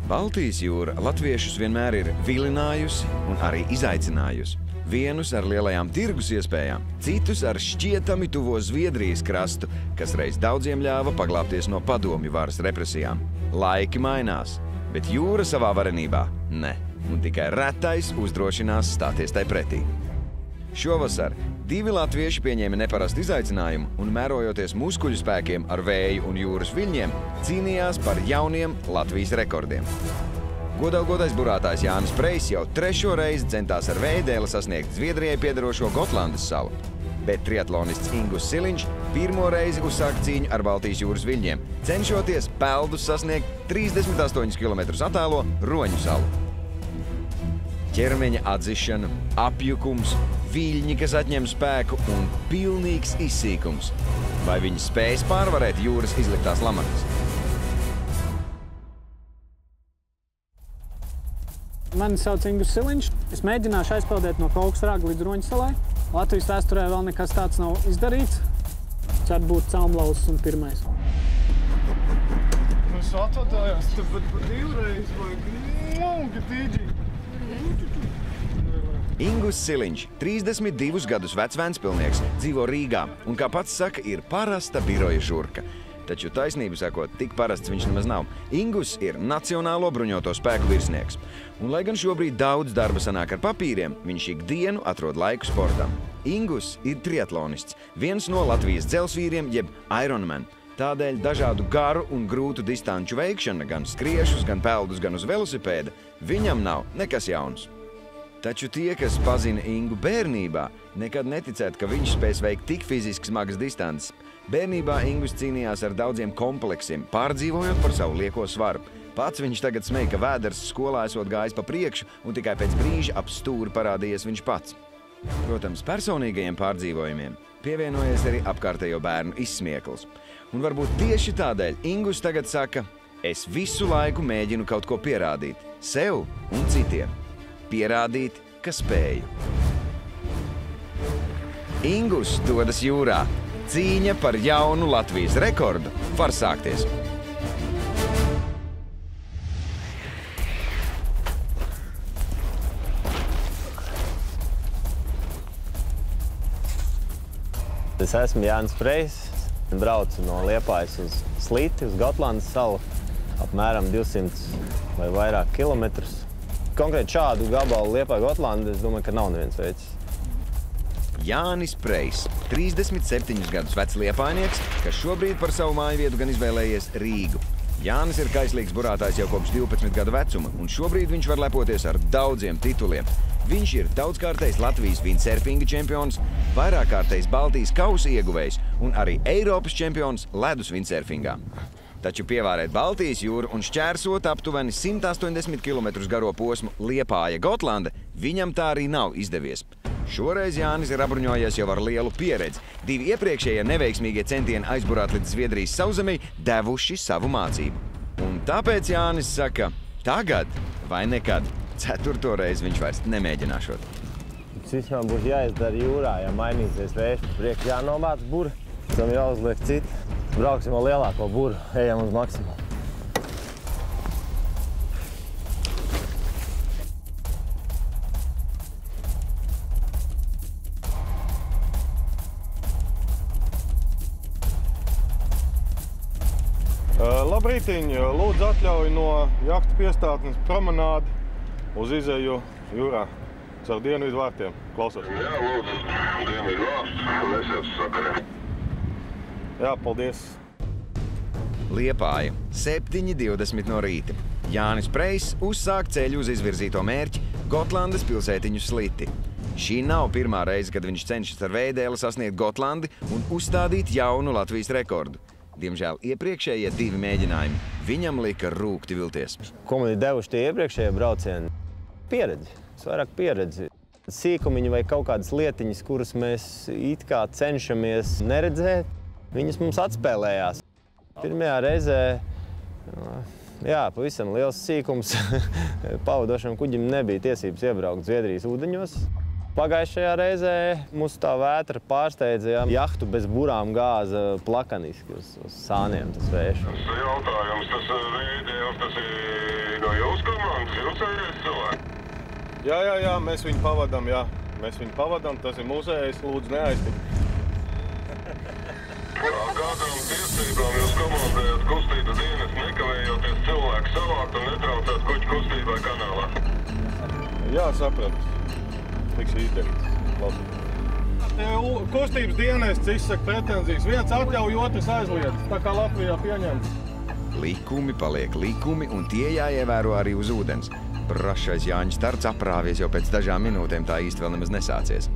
Baltijas jūra latviešus vienmēr ir vilinājusi un arī izaicinājusi. Vienus ar lielajām tirgus iespējām, citus ar šķietami tuvo Zviedrijas krastu, kas reiz daudziem ļāva paglābties no padomju varas represijām. Laiki mainās, bet jūra savā varenībā ne, un tikai retais uzdrošinās stāties tai pretī. Šovasar divi latvieši pieņēma neparastu izaicinājumu un, mērojoties muskuļu spēkiem ar vēju un jūras viļņiem, cīnījās par jauniem Latvijas rekordiem. Godalgotais burātājs Jānis Preis jau 3. reizi centās ar vējdēli sasniegt Zviedrijai piederošo Gotlandes salu, bet triatlonists Ingus Siliņš 1. reizi uzsāk cīņu ar Baltijas jūras viļņiem, cenšoties peldus sasniegt 38 km attālo Roņu salu. Ķermeņa atzišana, apjukums, viļņi, kas atņem spēku un pilnīgs izsīkums. Vai viņi spējas pārvarēt jūras izliktās lamatas? Mani sauc Ingus Siliņš. Es mēģināšu aizpeldēt no Kolksrāga līdz Roņu salai. Latvijas vēsturē vēl nekas tāds nav izdarīts. Ceru būt caumlauzs un pirmais. Es atvedājos tepat pa 2 reizes, vai tīģi. Ingus Siliņš, 32 gadus vecs Ventspilnieks, dzīvo Rīgā un, kā pats saka, ir parasta biroja žurka. Taču taisnību sakot, tik parasts viņš nemaz nav. Ingus ir Nacionālo bruņoto spēku virsnieks. Un, lai gan šobrīd daudz darba sanāk ar papīriem, viņš ikdienu atrod laiku sportam. Ingus ir triatlonists, viens no Latvijas dzelzvīriem jeb Ironman. Tādēļ dažādu garu un grūtu distanču veikšana, gan skriešus, gan peldus, gan uz velosipēda, viņam nav nekas jauns. Taču tie, kas pazina Ingu bērnībā, nekad neticētu, ka viņš spēs veikt tik fiziski smagas distances. Bērnībā Ingus cīnījās ar daudziem kompleksiem, pārdzīvojot par savu lieko svaru. Pats viņš tagad smēja, ka vēders skolā esot gājis pa priekšu un tikai pēc brīža ap stūri parādījies viņš pats. Protams, personīgajiem pārdzīvojumiem pievienojies arī apkārtējo bērnu izsmiekls. Un varbūt tieši tādēļ Ingus tagad saka, es visu laiku mēģinu kaut ko pierādīt, sev un citiem. Pierādīt, ka spēju. Ingus dodas jūrā. Cīņa par jaunu Latvijas rekordu var sākties. Es esmu Jānis Preis. Braucu no Liepājas uz Slīti, uz Gotlandes salu, apmēram 200 vai vairāk kilometrus. Konkrēti šādu gabalu Liepāja Gotlanda, es domāju, ka nav neviens veicis. Jānis Preis, 37 gadus vecs liepājnieks, kas šobrīd par savu mājvietu gan izvēlējies Rīgu. Jānis ir kaislīgs burātājs jau kopš 12 gadu vecuma, un šobrīd viņš var lepoties ar daudziem tituliem. Viņš ir daudzkārtais Latvijas windsurfinga čempions, vairākkārtais Baltijas kausa ieguvējs un arī Eiropas čempions ledus windsurfingā. Taču pievārēt Baltijas jūru un šķērsot aptuveni 180 km garo posmu Liepāja-Gotlanda viņam tā arī nav izdevies. Šoreiz Jānis ir apbruņojies jau ar lielu pieredzi. 2 iepriekšējie neveiksmīgie centieni aizburāt līdz Zviedrijas sauszemei devuši savu mācību. Un tāpēc Jānis saka, tagad vai nekad 4. reizi viņš vairs nemēģināšot. Vismaz būs jāizdara jūrā, ja mainīsies vējš, priekš jānomāc buri, tam jāuzliek citi. Brauksim ar lielāko buru, ejam uz maksimumu. Labrītiņ, lūdzu atļauju no jahtu piestātnes promenādi uz izēju jūrā caur dienvidu vārtiem. Klausos. Jā, lūdzu, dienvidu vārts, lesiet sakarē. Jā, paldies. Liepāja, 7:20 no rīta. Jānis Preis uzsāk ceļu uz izvirzīto mērķi Gotlandes pilsētiņu Sliti. Šī nav pirmā reize, kad viņš cenšas ar vējdēli sasniegt Gotlandi un uzstādīt jaunu Latvijas rekordu. Diemžēl iepriekšējie 2 mēģinājumi viņam lika rūkti vilties. Ko man ir devuši tie iepriekšējie braucieni? Pieredzi, vairāk pieredzi. Sīkumiņi vai kaut kādas lietiņas, kuras mēs it kā cenšamies neredzēt, viņas mums atspēlējās. Pirmajā reizē, jā, pavisam liels sīkums. Pavadošam kuģim nebija tiesības iebraukt Zviedrijas ūdeņos. Pagājušajā reizē mūs tā vētra pārsteidza, jahtu bez burām gāza plakaniski uz sāniem tas vējš. Tas jautājums, tas Vējdēls, tas ir no jūsu komandas, jūs ejat cilvēki? Jā, mēs viņu pavadām, Mēs viņu pavadām, tas ir mūsējais, lūdzu neaiztikt. Kādām tiesībām jūs komandējat kustību dienas, nekavējoties cilvēku savākt un netraucēt kuģu kustībai kanālā? Jā, sapratu. Tiks izdarīts. Kustības dienests izsaka pretenzijas. Viens atļauj, otrs aizliedz. Tā kā Latvijā pieņemts. Likumi paliek likumi, un tie jāievēro arī uz ūdens. Brašais Jāņa starts aprāvies jau pēc dažām minūtēm, tā īsti vēl nemaz nesācies.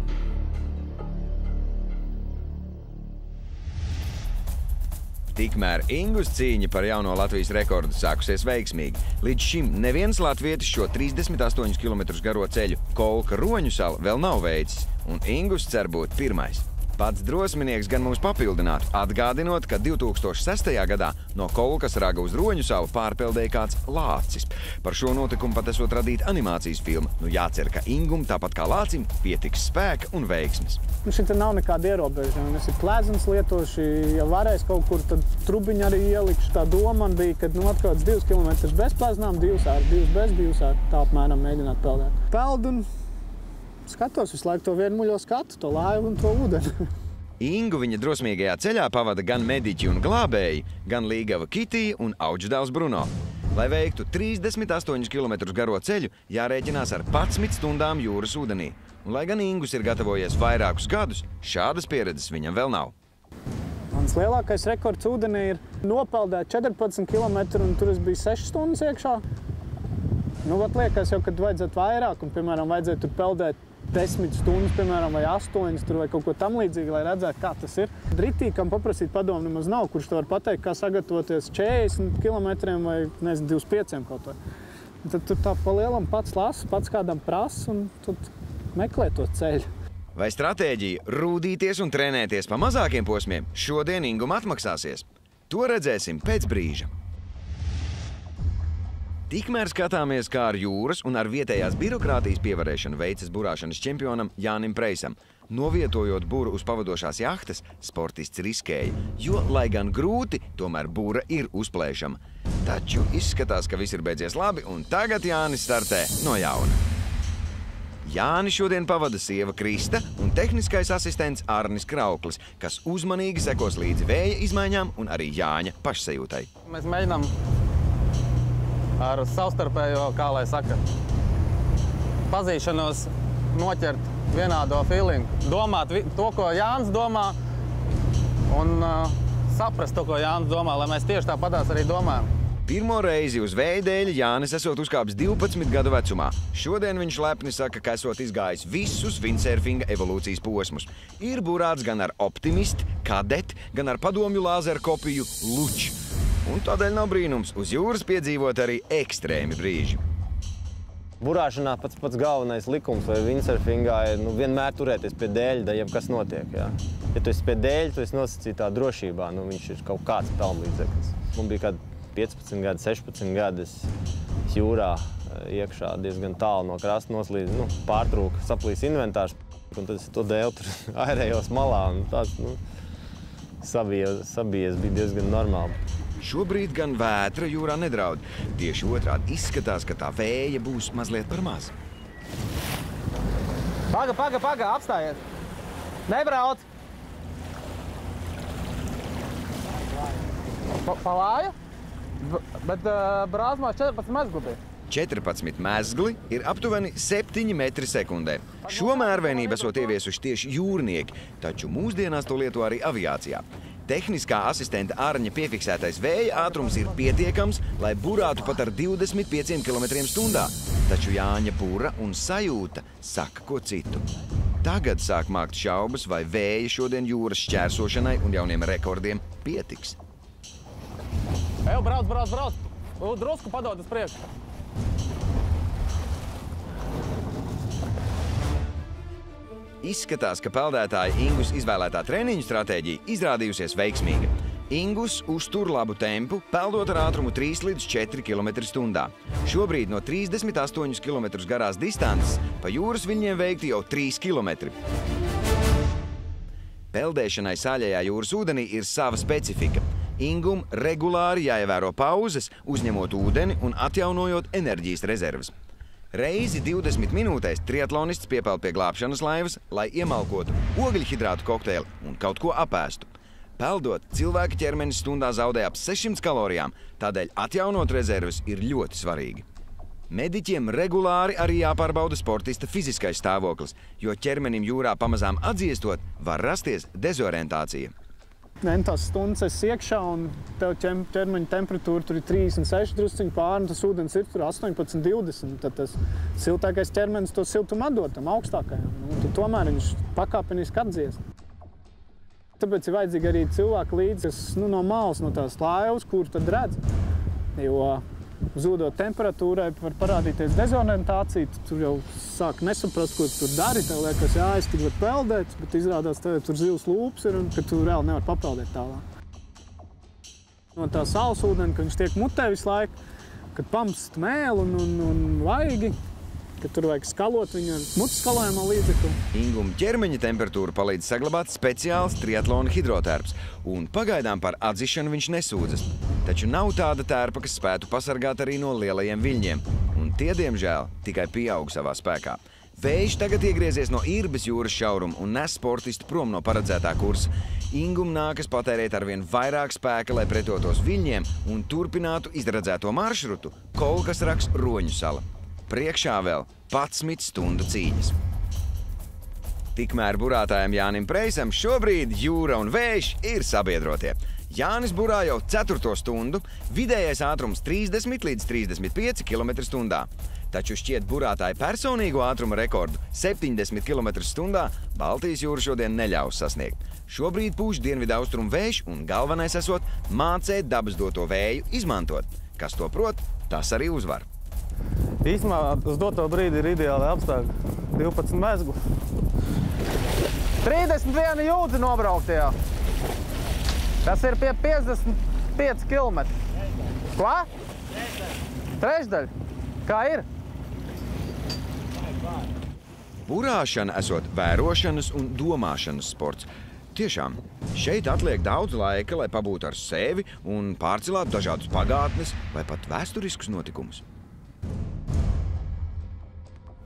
Tikmēr Ingus cīņa par jauno Latvijas rekordu sākusies veiksmīgi. Līdz šim neviens latvietis šo 38 km garo ceļu Kolka Roņu salu vēl nav veicis, un Ingus cer būt pirmais. Pats drosminieks gan mums papildinātu, atgādinot, ka 2006. gadā no Kolkas raga uz Roņu salu pārpeldēja kāds lācis. Par šo notikumu pat esot radīta animācijas filma. Nu jācer, ka Ingum, tāpat kā lācim, pietiks spēka un veiksmes. Šeit nav nekāda ierobežojuma. Mēs ir plēzens lietoši, ja varēs kaut kur, tad trubiņu arī ielikšu. Tā doma man bija, kad atkauts 2 km bez plēznām, 2 ār, 2 bez, 2 ār. Tā apmēram mēģināt peldēt. Peldu un skatos visu laiku to vienmuļo skatu, to laivu un to ūdeni. Ingu viņa drosmīgajā ceļā pavada gan mediķi un glābēji, gan līgava Kitija un auģudēls Bruno. Lai veiktu 38 km garo ceļu, jārēķinās ar 11 stundām jūras ūdenī. Un, lai gan Ingus ir gatavojies vairākus gadus, šādas pieredzes viņam vēl nav. Mans lielākais rekords ūdenī ir nopeldēt 14 km, un tur es biju 6 stundas iekšā. Nu, liekas jau, kad vajadzētu vairāk, un, piemēram, vajadzētu tur peldēt 10 stundas, piemēram, vai 8 tur vai kaut ko tam līdzīgi, lai redzētu, kā tas ir. Ritīkam paprasīt padomu nemaz nav, kurš to var pateikt, kā sagatavoties 40 km vai, nezinu, 25 kaut vai. Tad tur tā pa lielam pats lasa, pats kādam prasa un tad meklē to ceļu. Vai stratēģija rūdīties un trenēties pa mazākiem posmiem šodien Ingum atmaksāsies? To redzēsim pēc brīža. Tikmēr skatāmies, kā ar jūras un ar vietējās birokrātijas pievarēšanu veicas burāšanas čempionam Jānim Preisam. Novietojot buru uz pavadošās jahtas, sportists riskēja, jo, lai gan grūti, tomēr bura ir uzplēšama. Taču izskatās, ka viss ir beidzies labi, un tagad Jānis startē no jauna. Jāni šodien pavada sieva Krista un tehniskais asistents Arnis Krauklis, kas uzmanīgi sekos līdzi vēja izmaiņām un arī Jāņa pašsajūtai. Mēs mēģinām ar savstarpējo, kā lai saka, pazīšanos noķert vienādo feelingu. Domāt to, ko Jānis domā, un saprast to, ko Jānis domā, lai mēs tieši tāpatās arī domājam. Pirmo reizi uz Vējdēļa Jānis esot uzkāpis 12 gadu vecumā. Šodien viņš lepni saka, ka esot izgājis visus windsurfinga evolūcijas posmus. Ir burāts gan ar Optimist, Kadet, gan ar padomju lāzeru kopiju Luč. Un tādēļ nav brīnums uz jūras piedzīvot arī ekstrēmi brīži. Burāšanā pats galvenais likums vai windsurfingā ir vienmēr turēties pie dēļa, jebkas notiek. Jā. Ja tu esi pie dēļa, tu esi nosacītā drošībā, viņš ir kaut kāds pelnlīdzeklis. Man bija kādi 15 gadi, 16 gadi, es jūrā iekšā diezgan tālu no krasta noslīdu, pārtrūka, saplīs inventārs, un tad es to dēlu tur airējos malā, un tāds, sabijies bija diezgan normāli. Šobrīd gan vētra jūrā nedraud. Tieši otrādi izskatās, ka tā vēja būs mazliet par maz. Paga, apstājiet! Nebrauc! Palāju? Bet brāzmās 14 mezgli bija. 14 mezgli ir aptuveni 7 metri sekundē. Šo mērvēnību esot ieviesuši tieši jūrnieki, taču mūsdienās to lieto arī aviācijā. Tehniskā asistenta Arņa piefiksētais vēja ātrums ir pietiekams, lai burātu pat ar 25 km/h. Taču Jāņa bura un sajūta saka ko citu. Tagad sāk mākt šaubas, vai vēja šodien jūras šķērsošanai un jauniem rekordiem pietiks. Eju, brauc! Drusku padod uz priekšu. Izskatās, ka peldētāja Ingus izvēlētā treniņu stratēģija izrādījusies veiksmīga. Ingus uztur labu tempu, peldot ar ātrumu 3 līdz 4 km/h. Šobrīd no 38 km garās distances pa jūras viļņiem veikti jau 3 km. Peldēšanai saļajā jūras ūdenī ir sava specifika. Ingum regulāri jāievēro pauzes, uzņemot ūdeni un atjaunojot enerģijas rezerves. Reizi 20 minūtēs triatlonists piepeld pie glābšanas laivas, lai iemalkotu ogļhidrātu kokteili un kaut ko apēstu. Peldot, cilvēka ķermenis stundā zaudē ap 600 kalorijām, tādēļ atjaunot rezerves ir ļoti svarīgi. Mediķiem regulāri arī jāpārbauda sportista fiziskais stāvoklis, jo ķermenim jūrā pamazām atdziestot var rasties dezorientācija. Tās stundas esi iekšā un tev ķermeņa temperatūra tur ir 36 drusciņi pāri, un tas ūdens ir tur 18, 20. Tad tas siltākais ķermenis to siltumu atdod tam augstākajam. Un tomēr viņš pakāpeniski atdziest. Tāpēc ir vajadzīgi arī cilvēki līdzi, kas no malas, no tās laivas, kur tad redz. Jo zūdot temperatūrai var parādīties dezorientācija, tur jau sāk nesaprast, ko tu tur dari. Tev liekas, jā, es tik varu peldēt, bet izrādās tev tur zivs lūps ir un ka tu reāli nevar papeldēt tālāk. No tā saules ūdeni, ka viņš tiek mutē visu laiku, kad pamst mēlu un vaigi, ka tur vajag skalot viņu ar mutes skalojamo līdzekli. Inguma ķermeņa temperatūru palīdz saglabāt speciāls triatlona hidrotērps, un pagaidām par atdzišanu viņš nesūdzas. Taču nav tāda tērpa, kas spētu pasargāt arī no lielajiem viļņiem, un tie, diemžēl, tikai pieaug savā spēkā. Vējš tagad iegriezies no Irbes jūras šauruma un nes sportistu prom no paredzētā kursa. Ingum nākas patērēt arvien vairāk spēka, lai pretotos viļņiem un turpinātu izredzēto maršrutu Kolkasraks Roņu sala. Priekšā vēl 11 stundu cīņas. Tikmēr burātājam Jānim Preisam šobrīd jūra un vējš ir sabiedrotie. Jānis burā jau 4. stundu, vidējais ātrums 30 līdz 35 km/h. Taču šķiet burātāja personīgo ātruma rekordu 70 km/h Baltijas jūra šodien neļaus sasniegt. Šobrīd pūš dienvidaustrumu vējš un galvenais esot mācēt dabas doto vēju izmantot. Kas to prot, tas arī uzvar. Īsumā uz doto brīdi ir ideāli apstākļi. 12 mezglu. 31 jūdzi nobrauktajā. Tas ir pie 55 km. Ko? Trešdaļa. Kā ir? Burāšana esot vērošanas un domāšanas sports. Tiešām, šeit atliek daudz laika, lai pabūtu ar sevi un pārcelātu dažādus pagātnes vai pat vēsturiskus notikumus.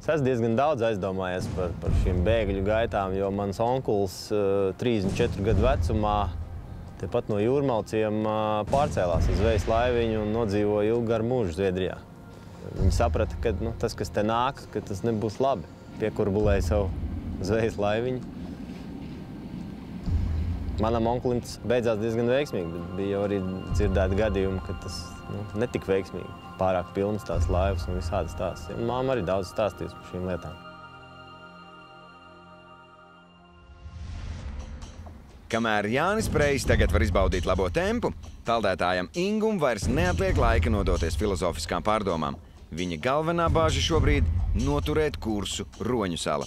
Es esmu diezgan daudz aizdomājies par šīm bēgļu gaitām, jo mans onkuls 34 gadu vecumā tepat no Jūrmalciem pārcēlās uz zvejas laiviņu un nodzīvoja ilgu garu mūžu Zviedrijā. Viņi saprata, ka tas, kas te nāk, ka tas nebūs labi. Piekurbulēja savu zvejas laiviņu. Manam onkulim tas beidzās diezgan veiksmīgi, bet bija jau arī dzirdēti gadījumi, ka tas netika veiksmīgi. Pārāk pilnas tās laivas un visādas tās. Māma arī daudz stāstījusi par šīm lietām. Kamēr Jānis Preis tagad var izbaudīt labo tempu, peldētājam Ingum vairs neatliek laika nodoties filozofiskām pārdomām. Viņa galvenā bāža šobrīd – noturēt kursu Roņu sala.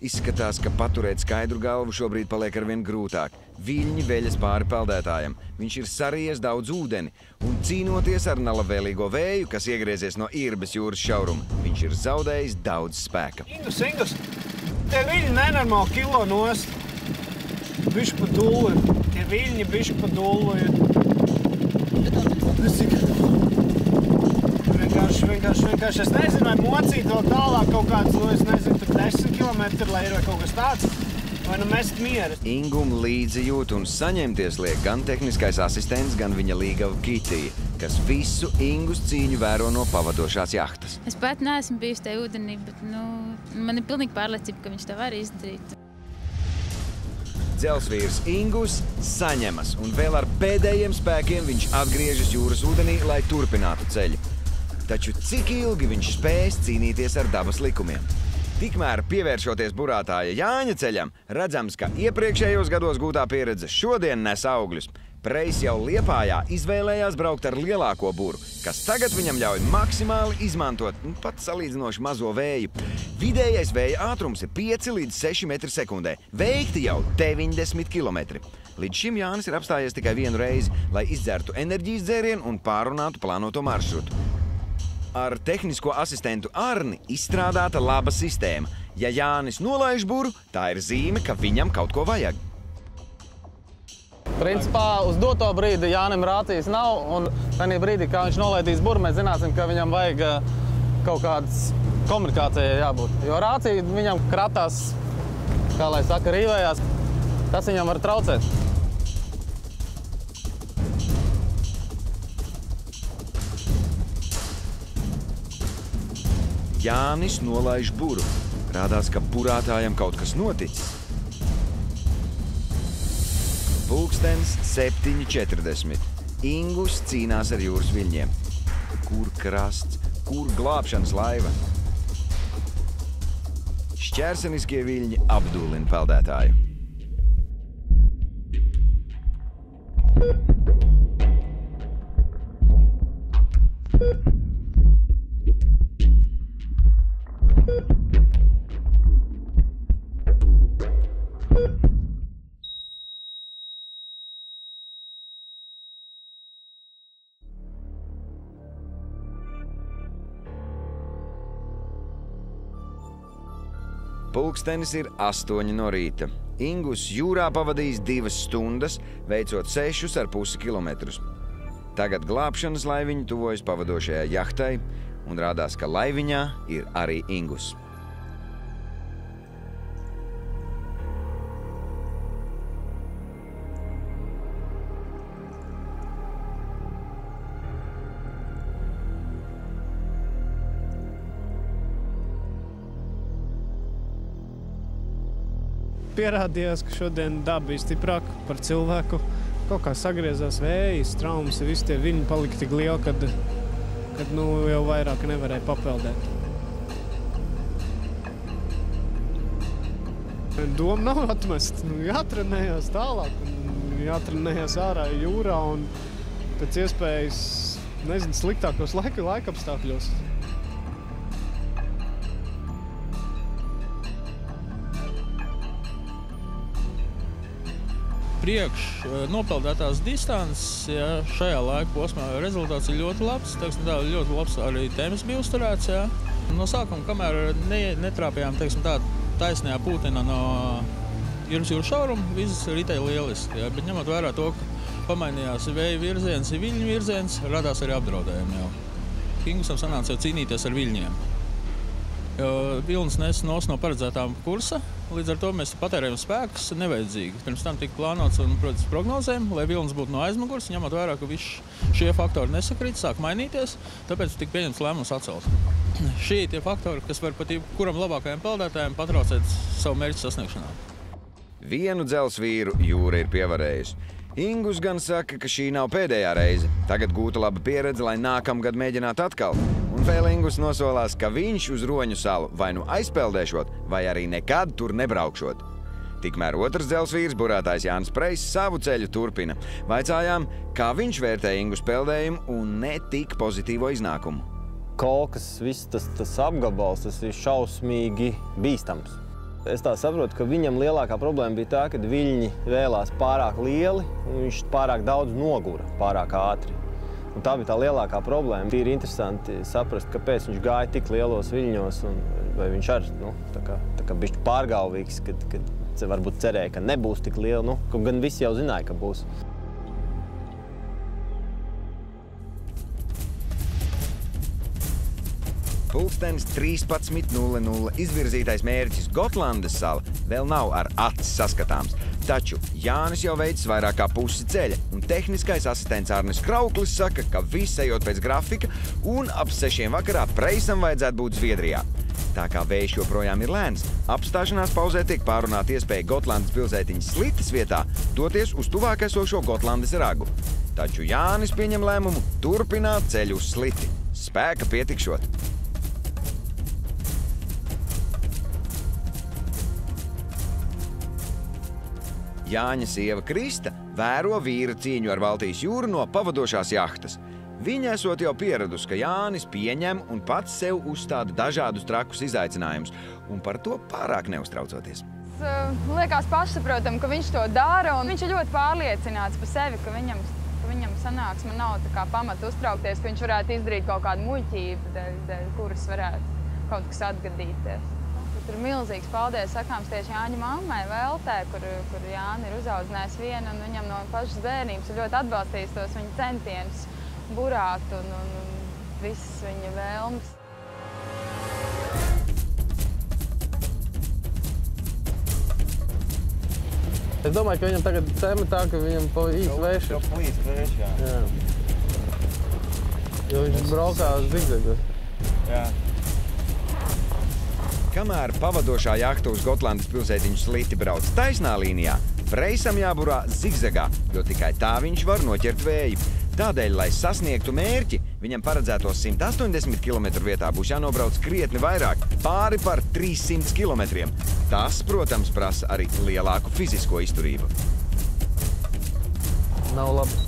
Izskatās, ka paturēt skaidru galvu šobrīd paliek arvien grūtāk. Viļņi veļas pāri peldētājam. Viņš ir sarījies daudz ūdeni un cīnoties ar nelabvēlīgo vēju, kas iegriezies no Irbes jūras šauruma, viņš ir zaudējis daudz spēka. Ingus, tie viļņi nenormāli kilo nost. Bišķi pa dullu ir. Tie viļņi bišķi pa dullu ir. Vienkārši es nezinu, vai mocīt vēl tālāk kaut kāds, es nezinu, tur 10 km, lai ir vai kaut kas tāds, vai mest mieras. Ingum līdzi jūt un saņemties liek gan tehniskais asistents, gan viņa līgava Kitija, kas visu Ingus cīņu vēro no pavadošās jahtas. Es pat neesmu bijusi tajā ūdenī, bet man ir pilnīgi pārliecība, ka viņš to var izdarīt. Dzelsvīrs Ingus saņemas, un vēl ar pēdējiem spēkiem viņš atgriežas jūras ūdenī, lai turpinātu ceļu. Taču cik ilgi viņš spēs cīnīties ar dabas likumiem? Tikmēr, pievēršoties burātāja Jāņa ceļam, redzams, ka iepriekšējos gados gūtā pieredze šodien nes augļus. Preis jau Liepājā izvēlējās braukt ar lielāko buru, kas tagad viņam ļauj maksimāli izmantot pat salīdzinoši mazo vēju. Vidējais vēja ātrums ir 5 līdz 6 metri sekundē, veikti jau 90 km. Līdz šim Jānis ir apstājies tikai vienu reizi, lai izdzertu enerģijas dzērienu un pārunātu plānoto maršrutu. Ar tehnisko asistentu Arni izstrādāta laba sistēma. Ja Jānis nolaiž buru, tā ir zīme, ka viņam kaut ko vajag. Principā uz doto brīdi Jānim rācijas nav, un tajā brīdī, kā viņš nolaidīs buru, mēs zināsim, ka viņam vajag kaut kādas komunikācijai jābūt. Jo rācija viņam kratās, kā lai saka, rīvējās. Tas viņam var traucēt. Jānis nolaiž buru. Rādās, ka burātājam kaut kas noticis. Pulkstens 7:40. Ingus cīnās ar jūras viļņiem. Kur krasts, kur glābšanas laiva? Šķērseniskie viļņi apdūlina peldētāju. Pulkstenis ir 8 no rīta. Ingus jūrā pavadījis 2 stundas, veicot 6,5 kilometrus. Tagad glābšanas laiviņa tuvojas pavadošajai jahtai, un rādās, ka laiviņā ir arī Ingus. Pierādījās, ka šodien daba bija stiprāka par cilvēku. Kaut kā sagriezās vējas, traumas, visi tie viļņi palika tik lieli, kad jau vairāk nevarēja papeldēt. Doma nav atmest. Jātrenējās tālāk, jātrenējās ārā jūrā un pēc iespējas, sliktākos laikapstākļos. Priekš nopeldētās distances, ja šajā laika posmā rezultāts ir ļoti labs. Ļoti labs arī temps bija uzturēts. Ja. No sākuma, kamēr netrāpījām taisnajā pūtenā no jūras šauruma, viss ritēja lieliski. Ja. Bet ņemot vērā to, ka pamainījās vēja virziens, viļņu virziens, radās arī apdraudējumi jau. Ingusam sanāca jau cīnīties ar viļņiem. Vilnis nes no paredzētām kursa, līdz ar to mēs patērējam spēkus nevajadzīgi. Pirms tam tika plānots un, protams, prognozēm, lai vilnis būtu no aizmugures, ņemot vērā, ka visi šie faktori nesakrīt, sāk mainīties, tāpēc tika pieņemts lēmums atcelt. Šie ir tie faktori, kas var pat kuram labākajiem peldētājiem patraucēt savu mērķu sasniegšanā. Vienu dzelsvīru jūra ir pievarējusi. Ingus gan saka, ka šī nav pēdējā reize. Tagad gūta laba pieredze, lai nākamgad mēģinātu atkal. Un vēl Ingus nosolās, ka viņš uz Roņu salu vai nu aizpeldēšot, vai arī nekad tur nebraukšot. Tikmēr otrs dzelsvīrs, burātājs Jānis Preiss, savu ceļu turpina. Vaicājām, kā viņš vērtē Ingus peldējumu un ne tik pozitīvo iznākumu. Kolkas, viss tas apgabals, tas ir šausmīgi bīstams. Es tā saprotu, ka viņam lielākā problēma bija tā, ka viļņi vēlās pārāk lieli un viņš pārāk daudz nogura, pārāk ātri. Un tā bija tā lielākā problēma. Ir interesanti saprast, kāpēc viņš gāja tik lielos viļņos un vai viņš arī tā kā bišķi pārgalvīgs, kad varbūt cerēja, ka nebūs tik liela, kaut gan visi jau zināja, ka būs. Pulkstenis 13:00 izvirzītais mērķis Gotlandes sala vēl nav ar aci saskatāms. Taču Jānis jau veicis vairāk kā pusi ceļa, un tehniskais asistents Arnis Krauklis saka, ka viss ejot pēc grafika, un ap 6 vakarā Preissam vajadzētu būt Zviedrijā. Tā kā vējš joprojām ir lēns, apstāšanās pauzē tiek pārunāta iespēja Gotlandes pilsētiņas Slites vietā doties uz tuvāk esošo Gotlandes ragu. Taču Jānis pieņem lēmumu turpināt ceļu uz Sliti. Spēka pietikšot. Jāņa sieva Krista vēro vīra cīņu ar Baltijas jūru no pavadošās jahtas. Viņa esot jau pieradusi, ka Jānis pieņem un pats sev uzstāda dažādus trakus izaicinājumus, un par to pārāk neuztraucoties. Liekas pašsaprotam, ka viņš to dara, un viņš ir ļoti pārliecināts par sevi, ka viņam sanāksme nav tā kā pamata uztraukties, ka viņš varētu izdarīt kaut kādu muļķību, dēļ kuras varētu kaut kas atgadīties. Tur milzīgs paldies sakāms tieši Jāņa mammai Veltē, kur Jāni ir uzaudzinājis vienu, un viņam no pašas bērnības ir ļoti atbalstījis tos viņa centienus burāt un visas viņa vēlmes. Es domāju, ka viņam tagad tēma tā, ka viņam pa īsti vējš ir. Plīst vējš, jā. Jo viņš braukā zigzagos. Jā. Kamēr pavadošā jahta uz Gotlandes pilsētiņu Sliti brauc taisnā līnijā, Preisam jāburā zigzagā, jo tikai tā viņš var noķert vēju. Tādēļ, lai sasniegtu mērķi, viņam paredzētos 180 km vietā būs jānobrauc krietni vairāk, pāri par 300 km. Tas, protams, prasa arī lielāku fizisko izturību. Nav labi.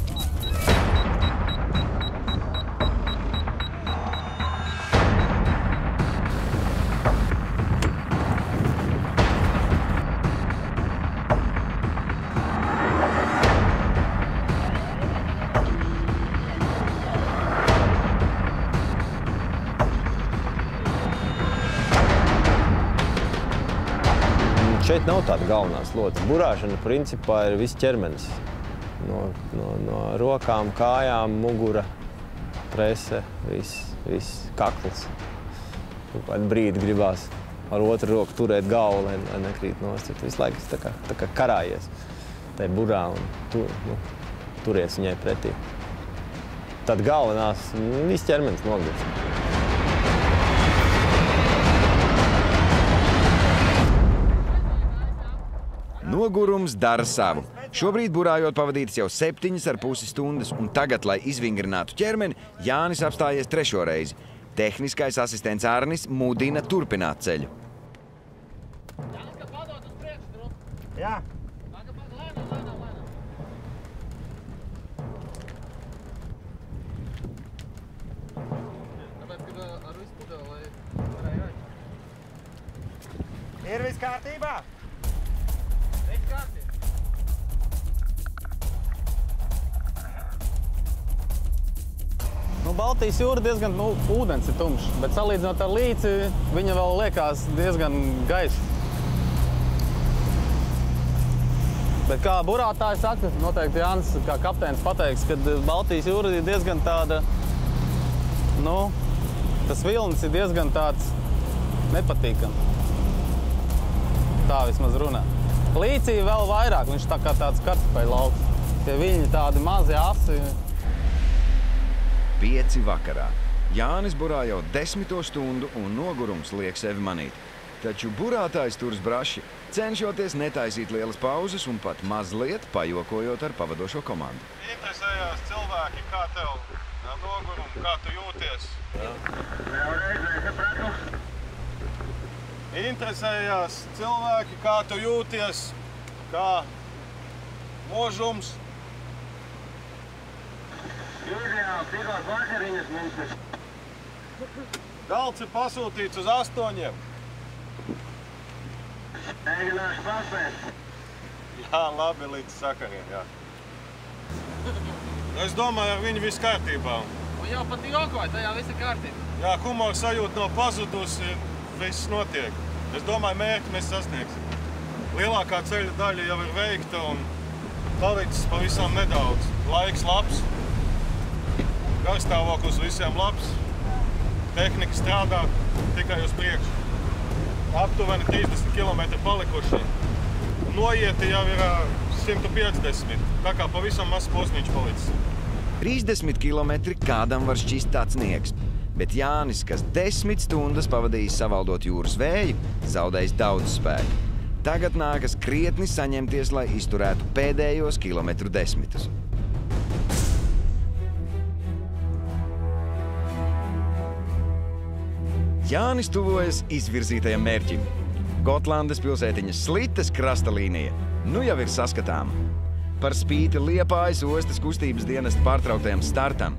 Šeit nav tāda galvenā slodze. Burāšana principā ir viss ķermenis. No rokām, kājām, mugura, prese, viss kakls. Kādu brīdi gribās ar otru roku turēt galvu, lai nekrīt nost. Visu laiku tā kā karājies tai burā un turies viņai pretī. Tad galvenās, viss ķermenis nogriezts. Nogurums dara savu. Šobrīd burājot pavadītas jau 7,5 stundas, un tagad, lai izvingrinātu ķermeni, Jānis apstājies 3. reizi. Tehniskais asistents Arnis mudina turpināt ceļu. Jā. Ir viss kārtībā? Baltijas jūra diezgan, ūdens ir tumšs, bet salīdzinot ar līci, viņa vēl liekas diezgan gaiša. Bet kā burātāji saka, noteikti Jānis, kā kapteinis pateiks, ka Baltijas jūra ir diezgan tāda, tas vilnis ir diezgan tāds nepatīkams. Tā vismaz runā. Līcī vēl vairāk, viņš tā kā tāds kartupeļu lauks. Tie viļņi tādi mazi, asi. 5 vakarā. Jānis burā jau 10. stundu un nogurums liek sevi manīt. Taču burātājs turas braši, cenšoties netaisīt lielas pauzes un pat mazliet pajokojot ar pavadošo komandu. Interesējās cilvēki, kā tev nogurumu, kā tu jūties? Interesējās cilvēki, kā tu jūties, kā možums. Galds ir pasūtīts uz 8. Mēģināšu paspēt. Jā, labi, līdz sakariem, jā. Es domāju, ar viņu viss kārtībā. Un jau pat jokoja, tajā viss ir kārtībā. Jā, humora sajūta nav pazudusi, viss notiek. Es domāju, mērķi mēs sasniegsim. Lielākā ceļa daļa jau ir veikta un palicis pavisam nedaudz. Laiks labs. Garstāvoklis visiem labs, tehnika strādā tikai uz priekšu. Aptuveni 30 km palikuši. Noieti jau ir 150, tā kā pavisam mazs posmiņš palicis. 30 km kādam var šķist tāds nieks, bet Jānis, kas 10 stundas pavadījis savaldot jūras vēju, zaudējis daudz spēku. Tagad nākas krietni saņemties, lai izturētu pēdējos kilometru desmitus. Jānis tuvojas izvirzītajam mērķim. Gotlandes pilsētiņas Slites krasta līnija nu jau ir saskatāma. Par spīti Liepājas ostas kustības dienesta pārtrauktajam startam,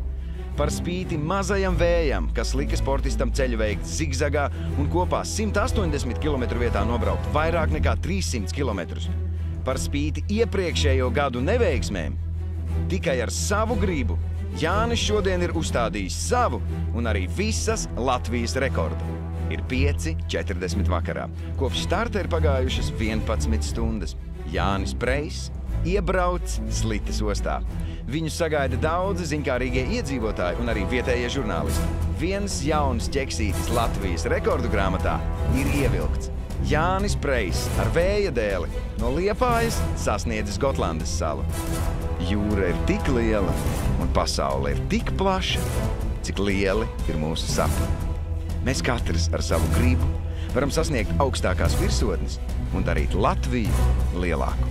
par spīti mazajam vējam, kas lika sportistam ceļu veikt zigzagā un kopā 180 km vietā nobraukt vairāk nekā 300 km. Par spīti iepriekšējo gadu neveiksmēm, tikai ar savu gribu Jānis šodien ir uzstādījis savu un arī visas Latvijas rekordu. Ir 5:40 vakarā. Kopš starta ir pagājušas 11 stundas. Jānis Preis iebrauc Slites ostā. Viņu sagaida daudzi ziņkārīgie iedzīvotāji un arī vietējie žurnālisti. Viens jauns ķeksītis Latvijas rekordu grāmatā ir ievilkts. Jānis Preis ar vēja dēli no Liepājas sasniedzis Gotlandes salu. Jūra ir tik liela un pasaule ir tik plaša, cik lieli ir mūsu sapni. Mēs katrs ar savu gribu varam sasniegt augstākās virsotnes un darīt Latviju lielāku.